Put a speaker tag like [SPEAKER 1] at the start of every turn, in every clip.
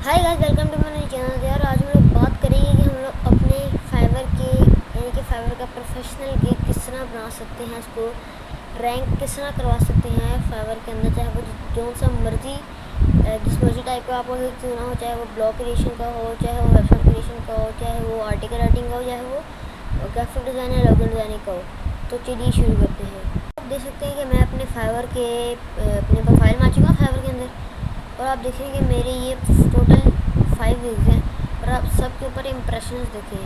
[SPEAKER 1] Hi guys, welcome to my channel. यार आज हम लोग बात करेंगे कि हम लोग अपने फाइवर के यानी कि फाइवर का प्रोफेशनल गिग किस तरह बना सकते हैं, इसको रैंक किस तरह करवा सकते हैं फाइवर के अंदर, चाहे वो जो सा मर्जी जिस मर्जी टाइप का आपको क्यों ना हो, चाहे वो ब्लॉग क्रिएशन का हो, चाहे वो वेबसाइट क्रिएशन का हो, चाहे वो आर्टिकल राइटिंग का हो, चाहे वो ग्राफिक डिज़ाइन या लोगो डिज़ाइनिंग का हो। तो चलिए शुरू करते हैं। आप देख सकते हैं कि मैं अपने फाइवर के अपने प्रोफाइल में आ चुका हूँ फाइवर के अंदर, और आप देखेंगे मेरे ये टोटल 5 व्यूज़ हैं, और आप सब के ऊपर इम्प्रेशंस देखें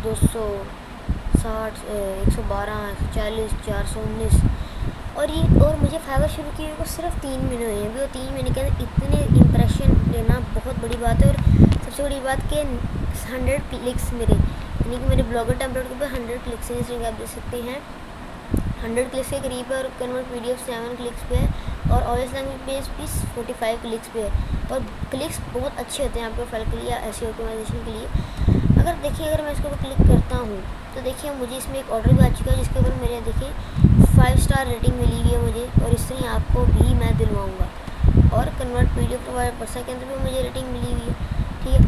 [SPEAKER 1] 260, 112, 140, 419। और मुझे फाइवर शुरू किए को सिर्फ 3 महीने हुए हैं। अभी वो 3 महीने के अंदर इतने इम्प्रेशन लेना बहुत बड़ी बात है। और सबसे बड़ी बात कि 100 क्लिक्स मेरे, यानी कि मेरे ब्लॉगर टेम्पलेट के ऊपर 100 क्लिक्स हैं, जैसे आप देख सकते हैं 100 क्लिक्स के करीब है। और कन्वर्ट PDF 7 क्लिक्स पे है, और ऑडियंस लैंग्वेज पेज भी 45 क्लिक्स पे है। और क्लिक्स बहुत अच्छे होते हैं आपके फाइल के लिए, ऐसी ऑप्टिमाइजेशन के लिए। अगर मैं इसके ऊपर क्लिक करता हूँ तो देखिए मुझे इसमें एक ऑर्डर भी आ चुका है, जिसके ऊपर मेरे देखिए 5 स्टार रेटिंग मिली हुई है मुझे, और इस तरह आपको भी मैं दिलवाऊँगा। और कन्वर्ट PDF प्रोवाइड पर्सन के अंदर भी मुझे रेटिंग मिली हुई है, ठीक है।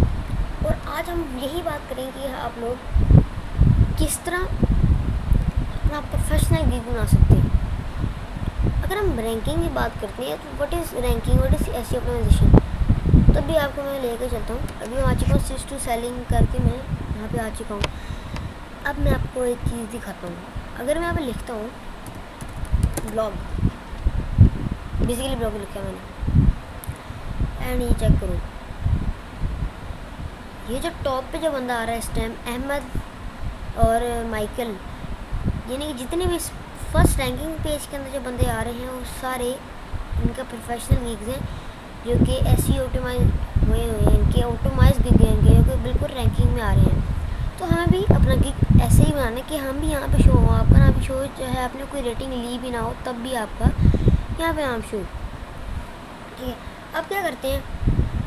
[SPEAKER 1] और आज हम यही बात करेंगे कि आप लोग किस तरह अपना प्रोफेशनल गिग बना सकते हैं। अगर हम रैंकिंग की बात करते हैं तो what is ranking, what is SEO optimisation, तब भी आपको मैं लेकर चलता हूँ। अभी मैं आ चुका हूँ स्विच टू सेलिंग करके, मैं यहाँ पे आ चुका हूँ। अब मैं आपको एक चीज़ दिखाता हूँ। अगर मैं यहाँ पे लिखता हूँ ब्लॉग, बेसिकली ब्लॉग लिखा है मैंने, एंड ये चेक करो, ये जो टॉप पे जो बंदा आ रहा है इस टाइम, अहमद और माइकल, यानी कि जितने भी फर्स्ट रैंकिंग पेज के अंदर जो बंदे आ रहे हैं वो सारे इनका प्रोफेशनल गिग्स हैं, जो कि ऐसी ऑप्टिमाइज हुए हैं, इनके ऑप्टिमाइज गिग हैं, जो कि बिल्कुल रैंकिंग में आ रहे हैं। तो हमें भी अपना गिग ऐसे ही बनाना है कि हम भी यहाँ पे शो हो, आपका नाम भी शो, चाहे आपने कोई रेटिंग ली भी ना हो तब भी आपका यहाँ पे नाम शो, ठीक है। अब क्या करते हैं,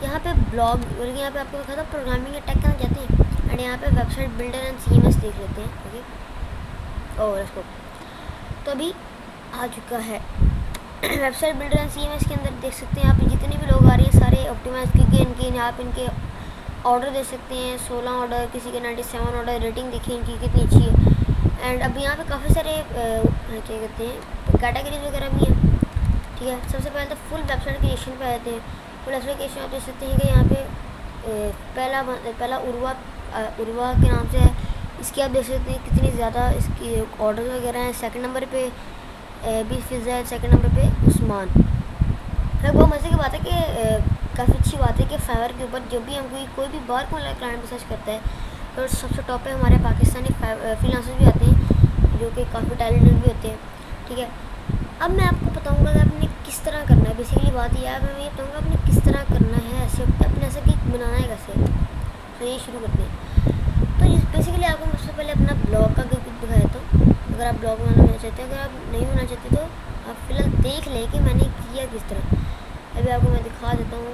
[SPEAKER 1] यहाँ पे ब्लॉग, और यहाँ पे आपको दिखा था प्रोग्रामिंग टेक करना चाहते हैं, एंड यहाँ पे वेबसाइट बिल्डर एंड CMS देख लेते हैं, ओके। और इसको तो अभी आ चुका है वेबसाइट बिल्डर एंड CMS के अंदर देख सकते हैं आप जितने भी लोग आ रहे हैं सारे ऑप्टिमाइज किए इनके। आप इनके ऑर्डर दे सकते हैं, 16 ऑर्डर, किसी के 97 ऑर्डर, रेटिंग देखिए इनकी कितनी अच्छी है। एंड अब यहाँ पे काफ़ी सारे क्या कहते हैं कैटेगरीज वगैरह भी हैं, ठीक है। सबसे पहले तो फुल वेबसाइट क्रिएशन पे आते हैं। फुल वेबसाइट क्रिएशन आप देख सकते हैं कि यहाँ पे पहला उर्वा के नाम से है, इसकी आप देख सकते हैं कितनी ज़्यादा इसकी ऑर्डर वगैरह हैं। सेकंड नंबर पे भी फिज़ा है, सेकंड नंबर पे उस्मान है। बहुत मज़े की बात है कि काफ़ी अच्छी बात है कि फाइवर के ऊपर जब भी हम कोई भी बार को क्लाइंट पे सर्च करता है तो सबसे टॉप पे हमारे पाकिस्तानी फ्रीलांसर्स भी आते हैं, जो कि काफ़ी टैलेंटेड भी होते हैं, ठीक है। अब मैं आपको बताऊँगा कि आपने किस तरह करना है। बेसिकली बात यह है, मैं ये बताऊँगा आपने किस तरह करना है, ऐसे अपने ऐसा गिग बनाना है कैसे। तो ये शुरू करते हैं। तो बेसिकली आपको सबसे पहले अपना ब्लॉग का गिग दिखा देता हूँ। अगर आप ब्लॉग बनाना चाहते हैं, अगर आप नहीं होना चाहते तो आप फिलहाल देख लें कि मैंने किया किस तरह। अभी आपको मैं दिखा देता हूँ,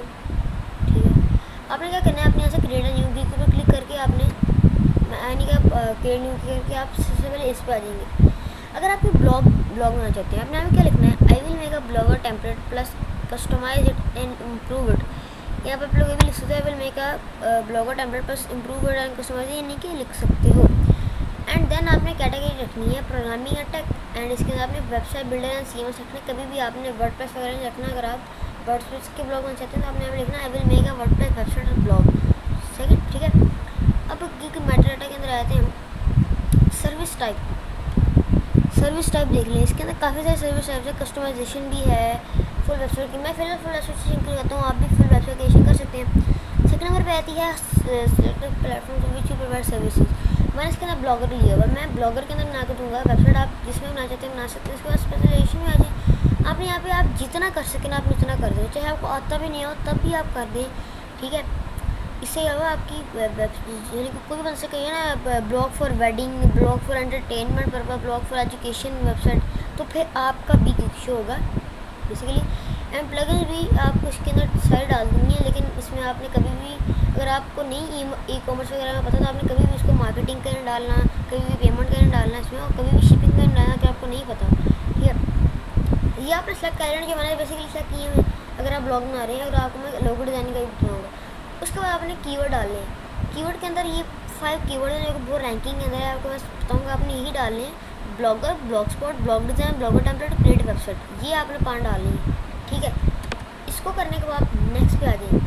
[SPEAKER 1] ठीक है। आपने क्या करना है, आपने यहाँ से क्रिएट न्यू गिग पर क्लिक करके आपने यानी कि क्रिएट न्यू करके आप सबसे पहले इस पर आ जाएंगे। अगर आप कोई ब्लॉग बनाना चाहते हैं, आपने यहाँ क्या लिखना है, I will make a blogger template plus customise it and improve it. यहाँ पर आप लोग ये भी लिख सकते हैं, I will make a blogger template plus improve it and customise, यानी कि लिख सकते हो। एंड देन आपने कैटेगरी रखनी है प्रोग्रामिंग या टेक, एंड इसके अंदर आपने वेबसाइट बिल्डर एंड CMS रखना है। कभी भी आपने वर्डप्रेस वगैरह नहीं रखना। अगर आप वर्डप्रेस के ब्लॉग बना चाहते हैं तो आपने यहाँ लिखना आई will make a WordPress website और ब्लॉग, सेकंड, ठीक है। अब गिग मेटाडाटा के अंदर आते हैं। सर्विस टाइप देख लें, इसके अंदर काफ़ी सारे सर्विस टाइप्स है, कस्टमाइजेशन भी है, फुल वेबसाइट की। मैं फिलहाल फुल वेबसाइट करता हूँ, आप भी फुल वेबसाइट क्रिएशन कर सकते हैं। सेकंड नंबर पे आती है platform which you provide services. मैंने इसके अंदर ब्लॉगर लिया हुआ, मैं ब्लॉगर के अंदर बना कर दूँगा वेबसाइट, आप जिसमें बनाना चाहते हैं बना सकते हैं। इसके बाद स्पेशलाइजेशन में आ जाए, आपने यहाँ पे आप जितना कर सकें आप उतना कर दें, चाहे आपको आता भी नहीं हो तब भी आप कर दें, ठीक है। इससे अलावा आपकी यानी कि कोई भी बन सके ना, blog for wedding, blog for entertainment purpose, blog for education website, तो फिर आपका भी गिग शो होगा बेसिकली। एंड प्लगइन्स भी आपको इसके अंदर सारी डाल दूँगी है, लेकिन इसमें आपने कभी भी, अगर आपको नहीं ई कॉमर्स वगैरह में पता तो आपने कभी भी उसको मार्केटिंग करने डालना, कभी भी पेमेंट करने डालना इसमें, और कभी भी शिपिंग करने डालना कि आपको नहीं पता, ठीक है। ये आपने सेलेक्ट कर लेना कि मैंने बेसिकली सेलेक्ट किए हैं। अगर आप ब्लॉग बना रहे हैं, अगर आपको मैं लोगो डिज़ाइनिंग का भी बताऊँगा, उसके बाद आपने कीवर्ड डालने हैं। कीवर्ड के अंदर ये 5 कीवर्ड हैं जो कि बहुत रैंकिंग के अंदर है, आपको मैं बताऊँगा। आपने यही डालने हैं, blogger, blog spot, blog design, blogger template, create website, ये आपने 5 डालनी है, ठीक है। इसको करने के बाद नेक्स्ट पे आ जाइए।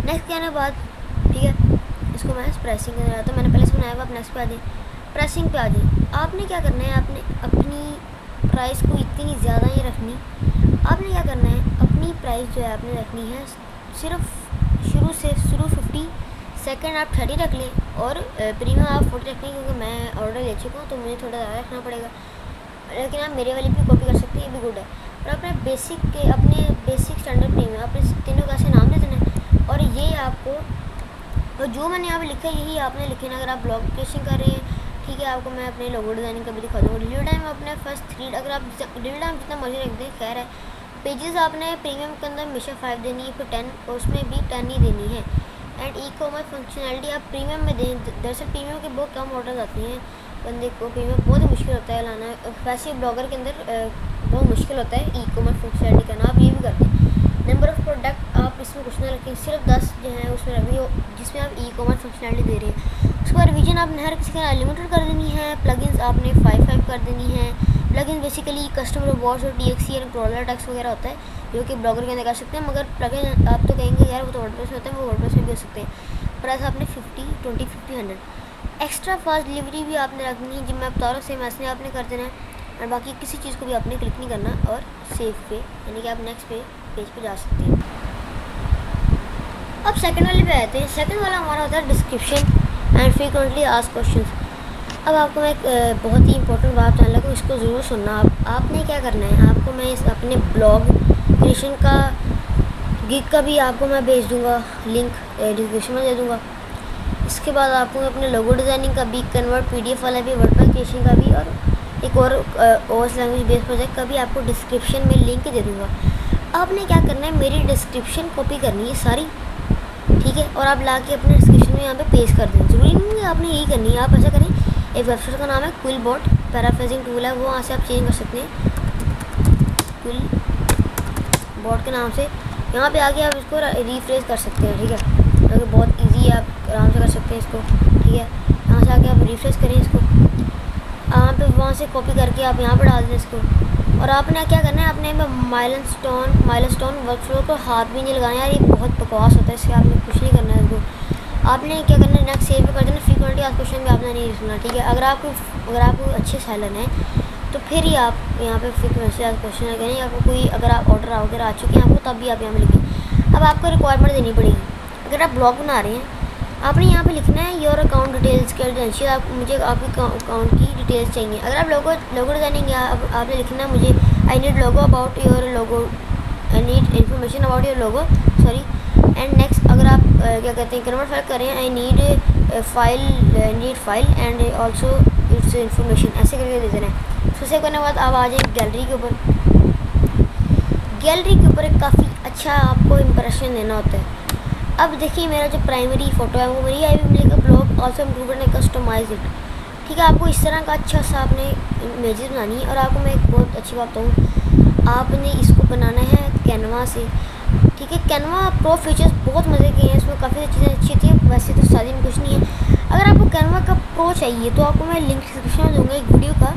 [SPEAKER 1] नेक्स्ट के आने के बाद ठीक है, इसको मैं प्रेसिंग के अंदर आता हूँ, मैंने पहले से बनाया हुआ। आप नेक्स्ट पे आ जाइए, प्रेसिंग पे आ जाइए। आपने क्या करना है, आपने अपनी प्राइस को इतनी ज़्यादा नहीं रखनी। आपने क्या करना है, अपनी प्राइस जो है आपने रखनी है सिर्फ शुरू 50, सेकंड आप 30 रख लें और प्रीमियम आप 40 रख लें, क्योंकि मैं ऑर्डर ले चुका हूँ तो मुझे थोड़ा ज़्यादा रखना पड़ेगा। लेकिन आप मेरे वाली भी कॉपी कर सकते हैं, ये भी गुड है। और अपने बेसिक स्टैंडर्ड प्रीमियम आपने तीनों का ऐसे नाम दे देना है। और ये आपको, और जो मैंने यहाँ पे लिखा है यही आपने लिखना है। अगर आप ब्लॉग क्रिएशन कर रहे हैं, ठीक है, आपको मैं अपने लोगो डिज़ाइनिंग का भी दिखा दूँगा। डिलीवरी टाइम अपने फर्स्ट 3, अगर आप डिलीवरी टाइम जितना मर्जी रख दें, खैर है। पेजेस आपने प्रीमियम के अंदर हमेशा 5 देनी है, फिर 10, और उसमें भी 10 ही देनी है। एंड ई कॉमर्स फंक्शनैलिटी आप प्रीमियम में दें। दरअसल प्रीमियम के बहुत कम ऑर्डर आते हैं, बंदे को प्रीमियम बहुत ही मुश्किल होता है लाना। वैसे ब्लॉगर के अंदर बहुत मुश्किल होता है ई कॉमर्स फंक्शनैलिटी करना, आप ये भी करते हैं। नंबर ऑफ़ प्रोडक्ट आप इसमें कुछ ना रखें, सिर्फ 10 जो है उसमें रखिए जिसमें आप ई कॉमर्स फंक्शनैलिटी दे रहे हैं। उसके बाद रिवीजन आपने हर किसी का अनलिमिटेड कर देनी है। प्लगइन्स आपने 5 कर देनी है। प्लगइन बेसिकली कस्टमर रिवॉर्ड्स और TXT और क्रोलर टैक्स वगैरह होता है, जो कि ब्लॉगर के अंदर कर सकते हैं। मगर प्लगइन आप तो कहेंगे यार वो तो वर्डप्रेस में होता है, वो वर्डप्रेस में भी हो सकते हैं। प्राइस आपने 50, 20, 50, 100। एक्स्ट्रा फास्ट डिलीवरी भी आपने रखनी है, जिन मैं बता रहा हूँ सेम ऐसे आपने कर देना है। और बाकी किसी चीज़ को भी आपने क्लिक नहीं करना, और सेव पे यानी कि आप नेक्स्ट पेज पे जा सकते हैं। अब सेकंड वाले पे आते हैं। सेकंड वाला हमारा होता है description and frequently asked questions. अब आपको मैं एक बहुत ही इंपॉर्टेंट बात बताने लगा, इसको ज़रूर सुनना। आपने क्या करना है, आपको मैं इस अपने ब्लॉग क्रिएशन का गिग का भी आपको मैं भेज दूँगा, लिंक डिस्क्रिप्शन में दे दूँगा। इसके बाद आपको अपने लोगो डिज़ाइनिंग का भी, कन्वर्ट PDF वाला भी, वर्डप्रेस क्रिएशन का भी, और एक और OS लैंग्वेज बेस्ड प्रोजेक्ट का भी आपको डिस्क्रिप्शन में लिंक दे दूँगा। आपने क्या करना है, मेरी डिस्क्रिप्शन कॉपी करनी है सारी, ठीक है, और आप ला के अपने डिस्क्रिप्शन में यहाँ पे पेस्ट कर दें। ज़रूरी नहीं है आपने यही करनी है, आप ऐसा करें। एक वेबसाइट का नाम है क्विलबॉट, पैराफ्रेजिंग टूल है, वो वहाँ से आप चेंज कर सकते हैं क्विलबॉट के नाम से। यहाँ पे आके आप इसको रिफ्रेश कर सकते हैं, ठीक है, क्योंकि बहुत इजी है, आप आराम से कर सकते हैं इसको, ठीक है। यहाँ से आके आप रिफ्रेश करें इसको, यहाँ पे वहाँ से कॉपी करके आप यहाँ पर डाल दें इसको। और आपने क्या करना है, आपने माइलस्टोन वर्कफ्लो को हाथ भी नहीं लगाना यार, ये बहुत बकवास होता है, इससे आपने कुछ नहीं करना है इसको। आपने क्या करना है, नेक्स्ट सेव कर देना। फ्रीक्वेंटली आस्क्ड क्वेश्चन भी आपने नहीं सुना, ठीक है। अगर आपको अच्छे सेलर हैं तो फिर ही आप यहाँ पे फ्रीक्वेंटली आस्क्ड क्वेश्चन करें। आपको कोई अगर आप ऑर्डर वगैरह आ चुके हैं आपको, तब भी आप यहाँ पे लिखें। अब आपको रिक्वायरमेंट देनी पड़ेगी। अगर आप ब्लॉग बना रहे हैं, आपने यहाँ पे लिखना है योर अकाउंट डिटेल्स क्रेडेंशियल, आप मुझे आपके अकाउंट की डिटेल्स चाहिए। अगर आप लोगो डिज़ाइनिंग, आपने लिखना है मुझे I need logo about your logo, I need information about your logo, sorry. And next अगर आप क्या कहते हैं कन्वर्ट फाइल करें, I need file and also it's information, ऐसे करके दे देना है। तो सेव करने के बाद आप आ जाए गैलरी के ऊपर। गैलरी के ऊपर एक काफ़ी अच्छा आपको इंप्रेशन देना होता है। अब देखिए मेरा जो प्राइमरी फ़ोटो है वो मेरी आई भी मिलेगा ब्लॉग ऑल्सो इम्प्रूव करने कस्टमाइज इट, ठीक है। आपको इस तरह का अच्छा सा आपने इमेजेस बनानी है। और आपको मैं एक बहुत अच्छी बात बताऊँ, आपने इसको बनाना है कैनवा से, ठीक है। कैनवा प्रो फीचर्स बहुत मज़े के हैं, इसमें काफ़ी चीज़ें अच्छी थी, वैसे तो सारी में कुछ नहीं है। अगर आपको कैनवा का प्रो चाहिए तो आपको मैं लिंक डिस्क्रिप्शन में दूँगा एक वीडियो का,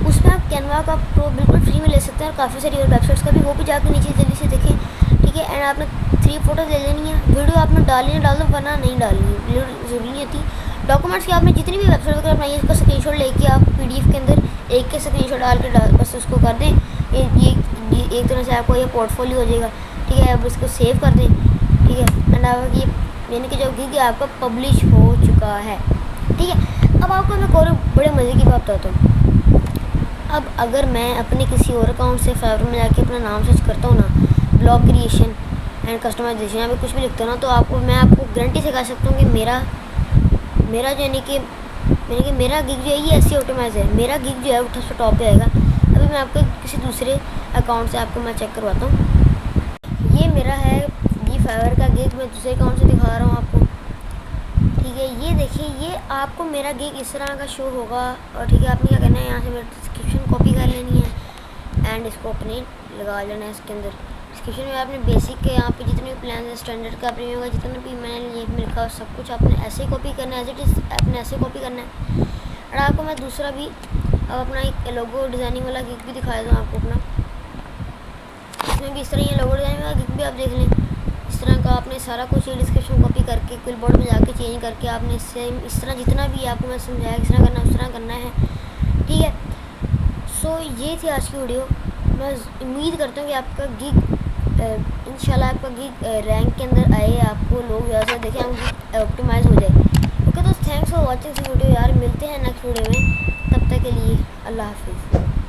[SPEAKER 1] उसमें आप कैनवा का प्रो बिल्कुल फ्री में ले सकते हैं। और काफ़ी सारी और वेबसाइट्स का भी, वो भी जाकर नीचे जल्दी से देखें, ठीक है। एंड आपने 3 फोटोज़ ले लेनी है। वीडियो आपने डालनी है डाल दो, वरना नहीं डालनी है, ज़रूरी नहीं होती। डॉक्यूमेंट्स की आपने जितनी भी वेबसाइट वगैरह बनाई है उसका स्क्रीनशॉट लेके आप PDF के अंदर एक के स्क्रीनशॉट डाल के बस उसको कर दें। ये एक तरह से आपको ये पोर्टफोलियो हो जाएगा, ठीक है। आप इसको सेव कर दें, ठीक है। एंड आप ये यानी कि जो गिग आपका पब्लिश हो चुका है, ठीक है। अब आपको मैं और बड़े मज़े की बात बताता हूँ। अब अगर मैं अपने किसी और अकाउंट से फाइवर में जाके अपना नाम सर्च करता हूँ ना, ब्लॉग क्रिएशन एंड कस्टमाइजेशन, यहाँ पे कुछ भी लिखता हूँ ना, तो मैं आपको गारंटी से कह सकता हूँ कि मेरा जो यानी कि मेरा गिग जो है ये ऐसे ऑटोमाइज है। मेरा गिग जो है वो सबसे टॉप पे आएगा। अभी मैं आपको किसी दूसरे अकाउंट से आपको मैं चेक करवाता हूँ। ये मेरा है फाइवर का गिग, मैं दूसरे अकाउंट से दिखा रहा हूँ आपको, ठीक है। ये देखिए, ये आपको मेरा गिग इस तरह का शो होगा। और ठीक है, आपने क्या करना है, यहाँ से मेरी डिस्क्रिप्शन कॉपी कर लेनी है एंड इसको अपने लगा लेना है इसके अंदर। डिस्क्रिप्शन में आपने बेसिक के यहाँ पे जितने भी प्लान है, स्टैंडर्ड का प्रीमियम का जितना भी मैंने लिंक में लिखा सब कुछ आपने ऐसे कॉपी करना है, एज इट इज़ आपने ऐसे कॉपी करना है। और आपको मैं दूसरा भी अब अपना एक लोगो डिज़ाइनिंग वाला गिग भी दिखा देता हूँ आपको अपना। इसमें भी इस तरह ये लोगो डिज़ाइनिंग वाला गिग भी आप देख लें। इस तरह का आपने सारा कुछ ये डिस्क्रिप्शन कॉपी करके क्लिपबोर्ड में जाके चेंज करके आपने सेम इस तरह जितना भी आपको मैं समझाया किस तरह करना उस तरह करना है, ठीक है। सो ये थी आज की वीडियो। मैं उम्मीद करता हूँ कि आपका गिग इंशाल्लाह आपका गिग रैंक के अंदर आए, आपको लोग ज़्यादा से देखें, हम गिग ऑप्टिमाइज़ हो जाए। ओके दोस्त, thanks for watching this video यार, मिलते हैं नेक्स्ट वीडियो में, तब तक के लिए अल्लाह हाफिज़।